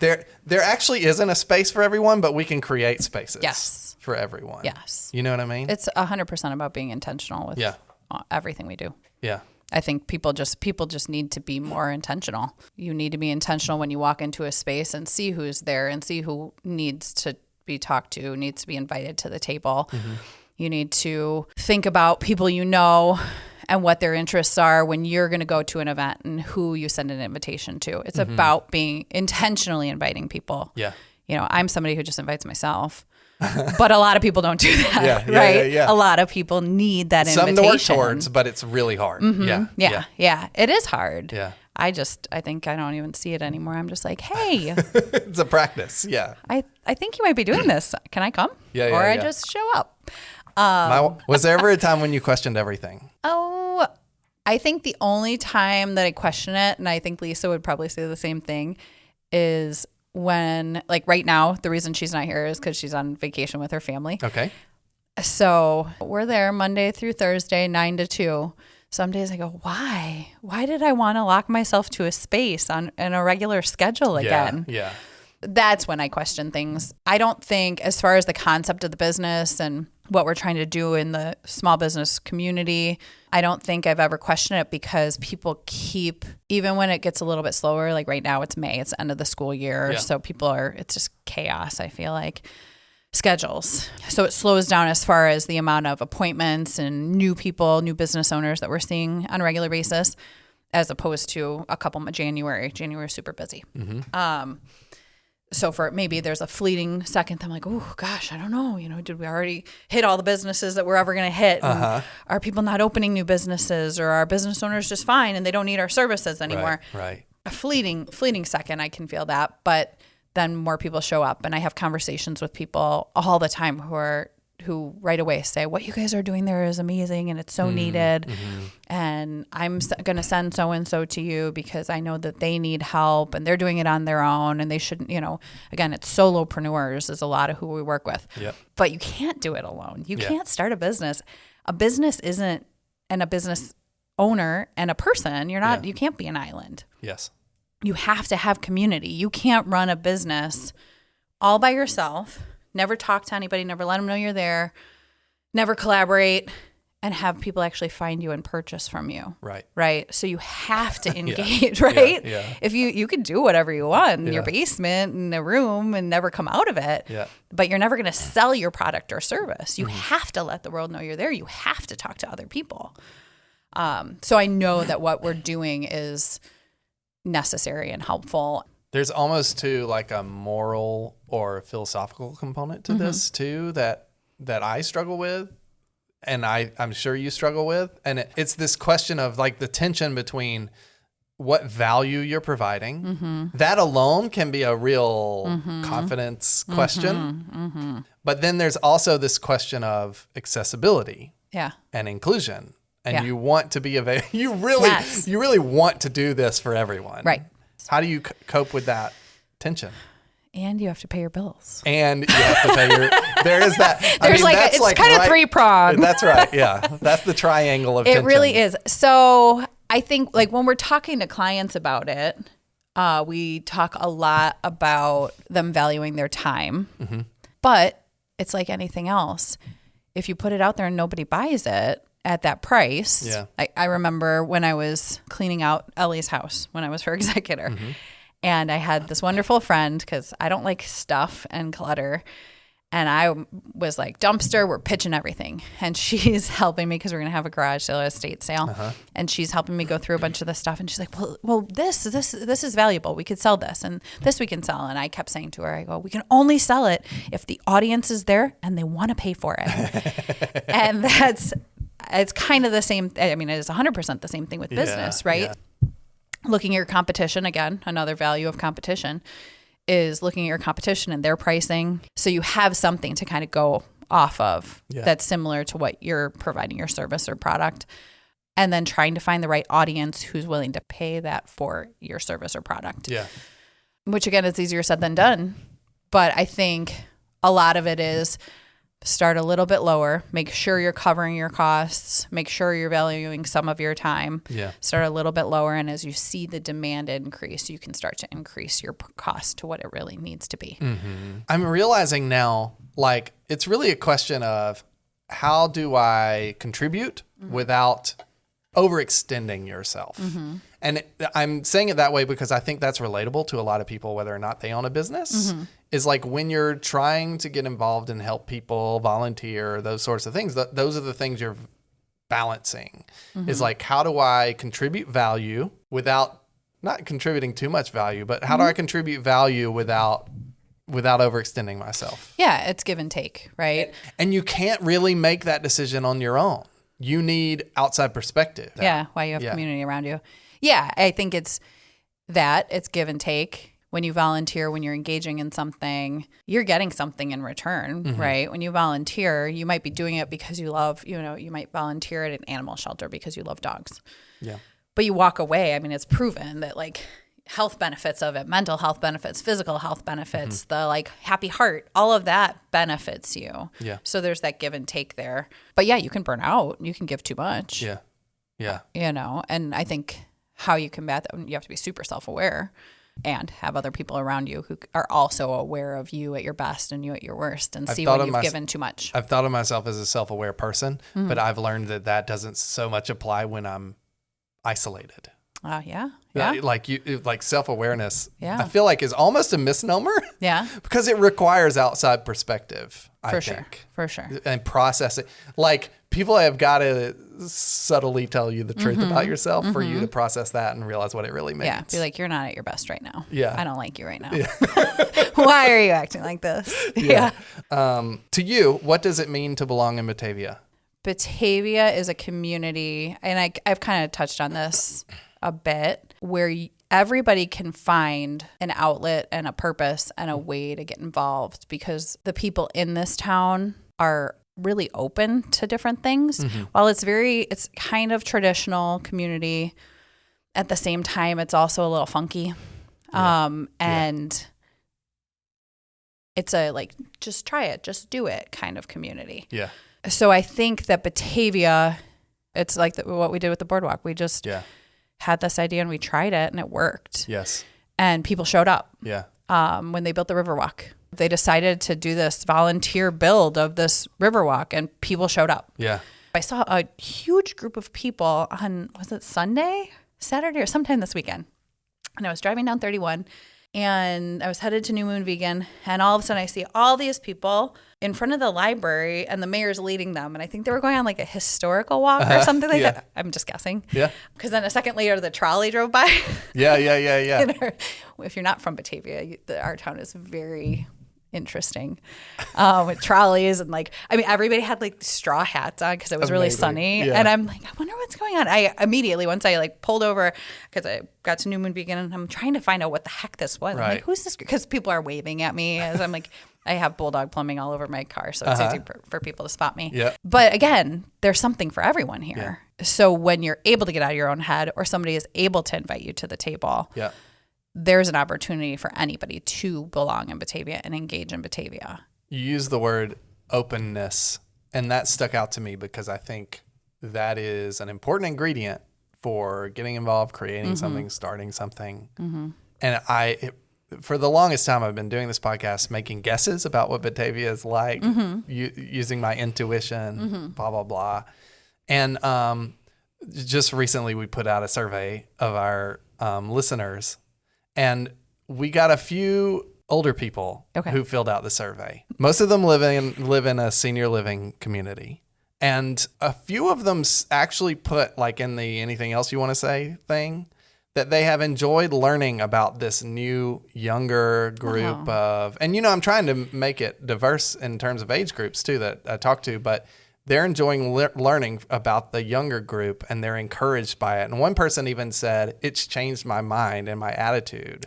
there actually isn't a space for everyone, but we can create spaces Yes. for everyone. Yes. You know what I mean? It's 100% about being intentional with everything we do. Yeah. I think people just need to be more intentional. You need to be intentional when you walk into a space and see who's there and see who needs to be talked to, needs to be invited to the table. You need to think about people you know and what their interests are when you're going to go to an event and who you send an invitation to. It's about being intentionally inviting people. Yeah. I'm somebody who just invites myself. But a lot of people don't do that, right? Yeah. A lot of people need that invitation. Something to work towards, but it's really hard. Yeah. It is hard. Yeah. I think I don't even see it anymore. I'm just like, hey, It's a practice. Yeah. I think you might be doing this. Can I come? Yeah, or I yeah. just show up. Was there ever a time when you questioned everything? Oh, I think the only time that I question it, and I think Lisa would probably say the same thing, is when, like right now, the reason she's not here is because she's on vacation with her family. Okay. So we're there Monday through Thursday, 9 to 2. Some days I go, why? Why did I want to lock myself to a space in a regular schedule again? Yeah. That's when I question things. I don't think, as far as the concept of the business and what we're trying to do in the small business community, I don't think I've ever questioned it, because people keep, even when it gets a little bit slower, like right now it's May, it's the end of the school year. Yeah. So it's just chaos, I feel like. Schedules. So it slows down as far as the amount of appointments and new people, new business owners that we're seeing on a regular basis, as opposed to a couple of January is super busy. So for maybe there's a fleeting second, I'm like, oh gosh, I don't know. Did we already hit all the businesses that we're ever going to hit? And are people not opening new businesses, or are business owners just fine and they don't need our services anymore? Right. A fleeting second, I can feel that. But then more people show up, and I have conversations with people all the time who right away say, what you guys are doing there is amazing and it's so needed. And I'm going to send so-and-so to you because I know that they need help and they're doing it on their own, and they shouldn't, again, it's solopreneurs is a lot of who we work with. Yep. But you can't do it alone. You can't start a business. A business isn't, and a business owner and a person, you can't be an island. Yes. You have to have community. You can't run a business all by yourself, never talk to anybody, never let them know you're there, never collaborate, and have people actually find you and purchase from you. Right. So you have to engage, right? Yeah. If you could do whatever you want in your basement, in a room, and never come out of it, but you're never going to sell your product or service. You have to let the world know you're there. You have to talk to other people. So I know that what we're doing is necessary and helpful. There's almost like a moral or philosophical component to this too that I struggle with, and I'm sure you struggle with. And it's this question of like the tension between what value you're providing. That alone can be a real confidence question. But then there's also this question of accessibility and inclusion. And you want to be available. You really want to do this for everyone. Right. How do you cope with that tension? And you have to pay your bills. And you have to pay your. There is that. It's kind of three-pronged. That's right. Yeah, that's the triangle of tension. It really is. So I think like when we're talking to clients about it, we talk a lot about them valuing their time. But it's like anything else. If you put it out there and nobody buys it at that price. I remember when I was cleaning out Ellie's house when I was her executor, and I had this wonderful friend, because I don't like stuff and clutter, And I was like, dumpster, we're pitching everything. And she's helping me because we're going to have a garage sale, a estate sale. And she's helping me go through a bunch of the stuff. And she's like, well, this is valuable. We could sell this and this we can sell. And I kept saying to her, I go, we can only sell it if the audience is there and they want to pay for it. And it's kind of the same. I mean, it is 100% the same thing with business, right? Yeah. Looking at your competition, again, another value of competition is looking at your competition and their pricing. So you have something to kind of go off of that's similar to what you're providing your service or product. And then trying to find the right audience who's willing to pay that for your service or product. Yeah. Which again, is easier said than done. But I think a lot of it is start a little bit lower, make sure you're covering your costs, make sure you're valuing some of your time, start a little bit lower. And as you see the demand increase, you can start to increase your cost to what it really needs to be. Mm-hmm. I'm realizing now, like, it's really a question of how do I contribute without overextending yourself? And I'm saying it that way because I think that's relatable to a lot of people, whether or not they own a business. Is like when you're trying to get involved and help people, volunteer, those sorts of things, those are the things you're balancing. Is like, how do I contribute value without not contributing too much value, but how do I contribute value without overextending myself? Yeah, it's give and take, right? And you can't really make that decision on your own. You need outside perspective. Yeah, why you have community around you. Yeah, I think it's give and take. When you volunteer, when you're engaging in something, you're getting something in return, right? When you volunteer, you might be doing it because you love, you might volunteer at an animal shelter because you love dogs. Yeah. But you walk away. I mean, it's proven that like health benefits of it, mental health benefits, physical health benefits, the like happy heart, all of that benefits you. Yeah. So there's that give and take there. But yeah, you can burn out. You can give too much. Yeah. Yeah. And I think how you combat that, you have to be super self-aware and have other people around you who are also aware of you at your best and you at your worst and see when you've given too much. I've thought of myself as a self-aware person, but I've learned that doesn't so much apply when I'm isolated. Yeah. Like self-awareness, I feel like is almost a misnomer. Yeah. Because it requires outside perspective, I think. For sure. And process it. Like people have got to subtly tell you the truth about yourself for you to process that and realize what it really means. Yeah. Be like, you're not at your best right now. Yeah. I don't like you right now. Yeah. Why are you acting like this? Yeah. To you, what does it mean to belong in Batavia? Batavia is a community, and I've kind of touched on this a bit, where everybody can find an outlet and a purpose and a way to get involved because the people in this town are really open to different things. While it's kind of traditional community, at the same time, it's also a little funky. And it's a like, just try it, just do it kind of community. Yeah. So I think that Batavia, it's like what we did with the boardwalk. We just had this idea and we tried it and it worked. Yes. And people showed up. Yeah. When they built the Riverwalk, they decided to do this volunteer build of this Riverwalk and people showed up. Yeah. I saw a huge group of people on, was it Saturday or sometime this weekend? And I was driving down 31 and I was headed to New Moon Vegan. And all of a sudden I see all these people in front of the library and the mayor's leading them. And I think they were going on like a historical walk or something like that. I'm just guessing. Yeah. Because then a second later, the trolley drove by. Yeah. If you're not from Batavia, our town is very interesting with trolleys and like, I mean, everybody had like straw hats on because it was really sunny. Yeah. And I'm like, I wonder what's going on. I immediately, once I like pulled over, because I got to New Moon Beacon and I'm trying to find out what the heck this was. Right. I'm like, who's this? Because people are waving at me as I'm like, I have Bulldog Plumbing all over my car, so it's easy for people to spot me. Yeah. But again, there's something for everyone here. Yeah. So when you're able to get out of your own head or somebody is able to invite you to the table, there's an opportunity for anybody to belong in Batavia and engage in Batavia. You use the word openness, and that stuck out to me because I think that is an important ingredient for getting involved, creating something, starting something. And for the longest time, I've been doing this podcast, making guesses about what Batavia is like, using my intuition, blah, blah, blah. And just recently, we put out a survey of our listeners, and we got a few older people Okay. who filled out the survey. Most of them live in a senior living community. And a few of them actually put, like, in the anything else you want to say thing, that they have enjoyed learning about this new, younger group of, and, I'm trying to make it diverse in terms of age groups too that I talk to, but they're enjoying learning about the younger group and they're encouraged by it. And one person even said, it's changed my mind and my attitude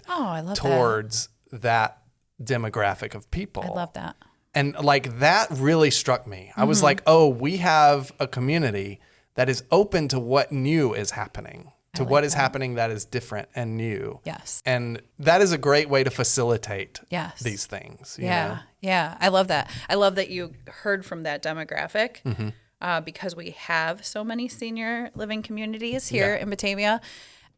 towards that demographic of people. I love that. And like that really struck me. I was like, oh, we have a community that is open to what new is happening, to what is happening that is different and new. Yes. And that is a great way to facilitate these things. You know? Yeah. I love that. I love that you heard from that demographic because we have so many senior living communities here in Batavia.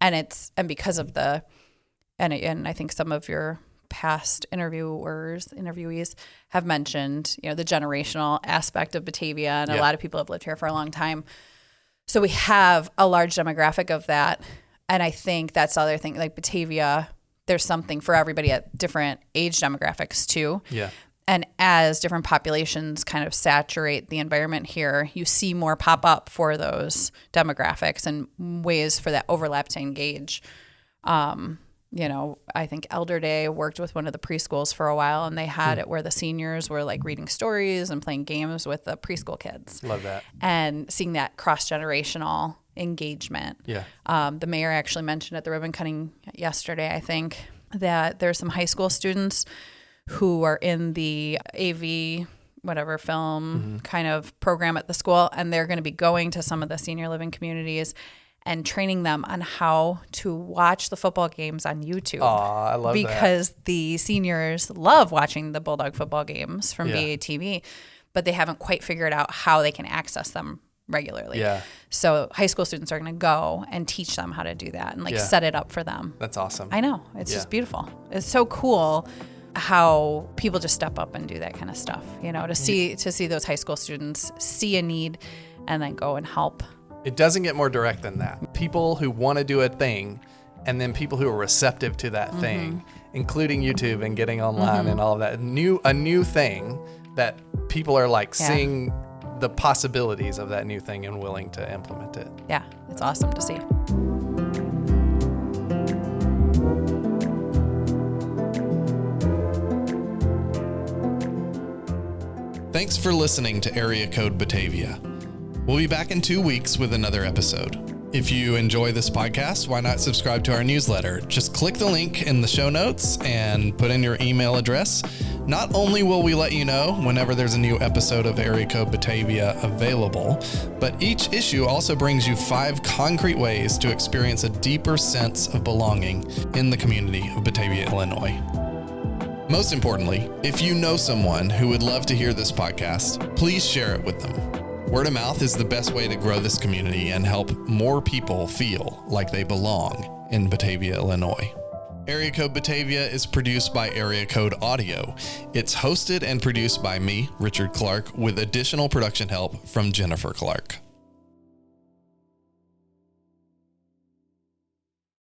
And because of and I think some of your past interviewees have mentioned, the generational aspect of Batavia, and a lot of people have lived here for a long time. So we have a large demographic of that. And I think that's the other thing, like Batavia, there's something for everybody at different age demographics too. Yeah. And as different populations kind of saturate the environment here, you see more pop up for those demographics and ways for that overlap to engage. I think Elder Day worked with one of the preschools for a while, and they had it where the seniors were like reading stories and playing games with the preschool kids. Love that. And seeing that cross-generational engagement. Yeah. The mayor actually mentioned at the ribbon cutting yesterday, I think, that there's some high school students who are in the AV film kind of program at the school, and they're going to be going to some of the senior living communities and training them on how to watch the football games on YouTube. Oh, I love that. Because the seniors love watching the Bulldog football games from BATV, but they haven't quite figured out how they can access them regularly. Yeah. So high school students are going to go and teach them how to do that and set it up for them. That's awesome. I know. It's just beautiful. It's so cool how people just step up and do that kind of stuff, to see those high school students see a need and then go and help. It doesn't get more direct than that. People who want to do a thing, and then people who are receptive to that thing, including YouTube and getting online and all of that. A new thing that people are like seeing the possibilities of that new thing and willing to implement it. Yeah, it's awesome to see. Thanks for listening to Area Code Batavia. We'll be back in 2 weeks with another episode. If you enjoy this podcast, why not subscribe to our newsletter? Just click the link in the show notes and put in your email address. Not only will we let you know whenever there's a new episode of Area Code Batavia available, but each issue also brings you 5 concrete ways to experience a deeper sense of belonging in the community of Batavia, Illinois. Most importantly, if you know someone who would love to hear this podcast, please share it with them. Word of mouth is the best way to grow this community and help more people feel like they belong in Batavia, Illinois. Area Code Batavia is produced by Area Code Audio. It's hosted and produced by me, Richard Clark, with additional production help from Jennifer Clark.